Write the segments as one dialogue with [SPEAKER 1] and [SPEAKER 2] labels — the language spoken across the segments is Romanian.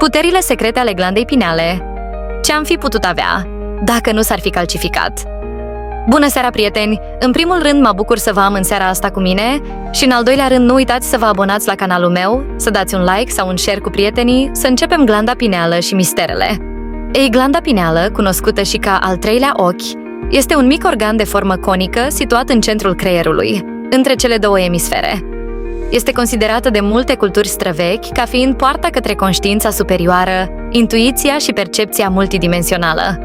[SPEAKER 1] Puterile secrete ale glandei pineale. Ce am fi putut avea dacă nu s-ar fi calcificat? Bună seara, prieteni! În primul rând, mă bucur să vă am în seara asta cu mine și în al doilea rând, nu uitați să vă abonați la canalul meu, să dați un like sau un share cu prietenii, să începem glanda pineală și misterele. Ei, glanda pineală, cunoscută și ca al treilea ochi, este un mic organ de formă conică situat în centrul creierului, între cele două emisfere. Este considerată de multe culturi străvechi ca fiind poarta către conștiința superioară, intuiția și percepția multidimensională.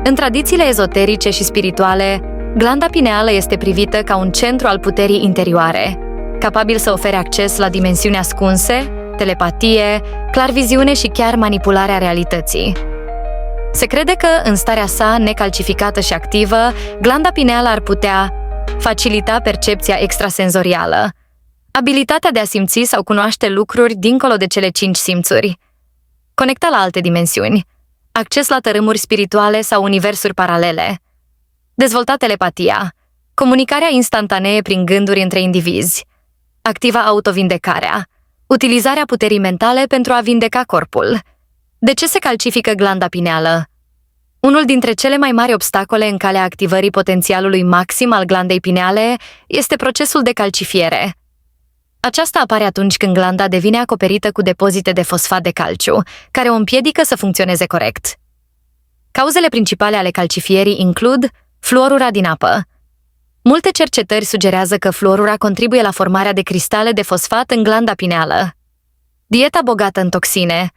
[SPEAKER 1] În tradițiile ezoterice și spirituale, glanda pineală este privită ca un centru al puterii interioare, capabil să ofere acces la dimensiuni ascunse, telepatie, clarviziune și chiar manipularea realității. Se crede că, în starea sa necalcificată și activă, glanda pineală ar putea facilita percepția extrasenzorială, abilitatea de a simți sau cunoaște lucruri dincolo de cele 5 simțuri, conecta la alte dimensiuni, acces la tărâmuri spirituale sau universuri paralele, dezvolta telepatia, comunicarea instantanee prin gânduri între indivizi, activa autovindecarea, utilizarea puterii mentale pentru a vindeca corpul. De ce se calcifică glanda pineală? Unul dintre cele mai mari obstacole în calea activării potențialului maxim al glandei pineale este procesul de calcifiere. Aceasta apare atunci când glanda devine acoperită cu depozite de fosfat de calciu, care o împiedică să funcționeze corect. Cauzele principale ale calcifierii includ fluorura din apă. Multe cercetări sugerează că fluorura contribuie la formarea de cristale de fosfat în glanda pineală. Dieta bogată în toxine,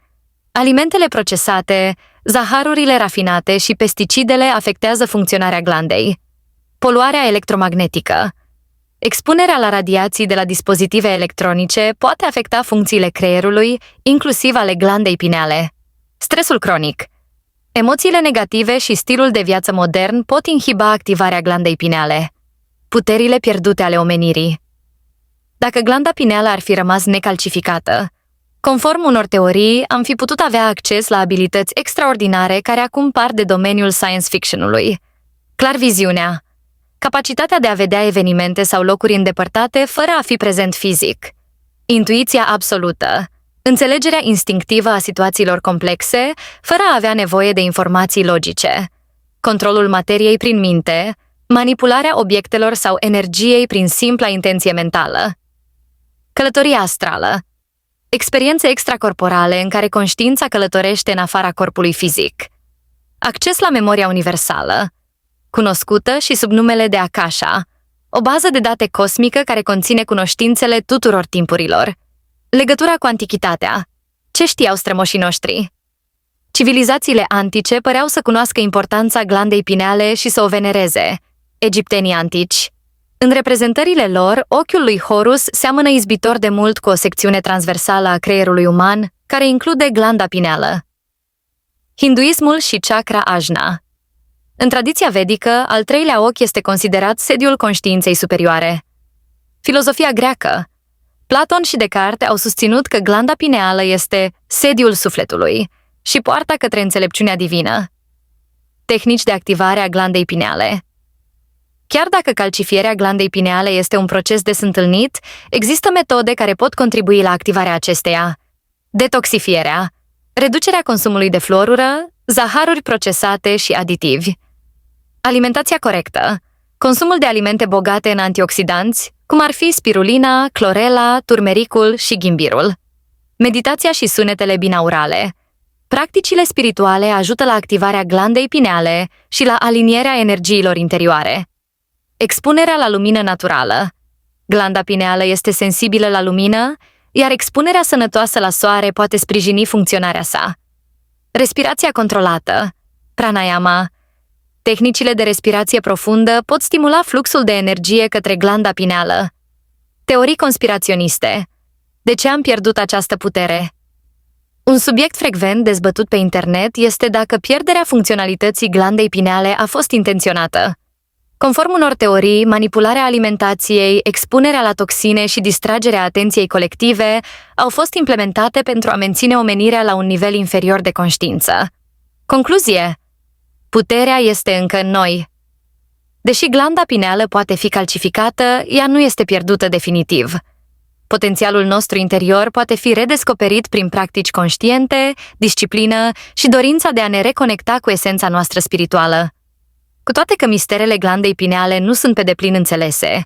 [SPEAKER 1] alimentele procesate, zaharurile rafinate și pesticidele afectează funcționarea glandei. Poluarea electromagnetică. Expunerea la radiații de la dispozitive electronice poate afecta funcțiile creierului, inclusiv ale glandei pineale. Stresul cronic. Emoțiile negative și stilul de viață modern pot inhiba activarea glandei pineale. Puterile pierdute ale omenirii. Dacă glanda pineală ar fi rămas necalcificată, conform unor teorii, am fi putut avea acces la abilități extraordinare care acum par de domeniul science fiction-ului. Clarviziunea. Capacitatea de a vedea evenimente sau locuri îndepărtate fără a fi prezent fizic. Intuiția absolută. Înțelegerea instinctivă a situațiilor complexe, fără a avea nevoie de informații logice. Controlul materiei prin minte, manipularea obiectelor sau energiei prin simpla intenție mentală. Călătoria astrală. Experiențe extracorporale în care conștiința călătorește în afara corpului fizic. Acces la memoria universală, cunoscută și sub numele de Akasha, o bază de date cosmică care conține cunoștințele tuturor timpurilor. Legătura cu antichitatea. Ce știau strămoșii noștri? Civilizațiile antice păreau să cunoască importanța glandei pineale și să o venereze. Egiptenii antici. În reprezentările lor, ochiul lui Horus seamănă izbitor de mult cu o secțiune transversală a creierului uman, care include glanda pineală. Hinduismul și chakra ajna. În tradiția vedică, al treilea ochi este considerat sediul conștiinței superioare. Filozofia greacă. Platon și Descartes au susținut că glanda pineală este sediul sufletului și poarta către înțelepciunea divină. Tehnici de activare a glandei pineale. Chiar dacă calcifierea glandei pineale este un proces des întâlnit, există metode care pot contribui la activarea acesteia. Detoxifierea, reducerea consumului de fluorură, zaharuri procesate și aditivi. Alimentația corectă, consumul de alimente bogate în antioxidanți, cum ar fi spirulina, clorela, turmericul și ghimbirul. Meditația și sunetele binaurale. Practicile spirituale ajută la activarea glandei pineale și la alinierea energiilor interioare. Expunerea la lumină naturală. Glanda pineală este sensibilă la lumină, iar expunerea sănătoasă la soare poate sprijini funcționarea sa. Respirația controlată. Pranayama. Tehnicile de respirație profundă pot stimula fluxul de energie către glanda pineală. Teorii conspiraționiste. De ce am pierdut această putere? Un subiect frecvent dezbătut pe internet este dacă pierderea funcționalității glandei pineale a fost intenționată. Conform unor teorii, manipularea alimentației, expunerea la toxine și distragerea atenției colective au fost implementate pentru a menține omenirea la un nivel inferior de conștiință. Concluzie: puterea este încă în noi. Deși glanda pineală poate fi calcificată, ea nu este pierdută definitiv. Potențialul nostru interior poate fi redescoperit prin practici conștiente, disciplină și dorința de a ne reconecta cu esența noastră spirituală. Cu toate că misterele glandei pineale nu sunt pe deplin înțelese,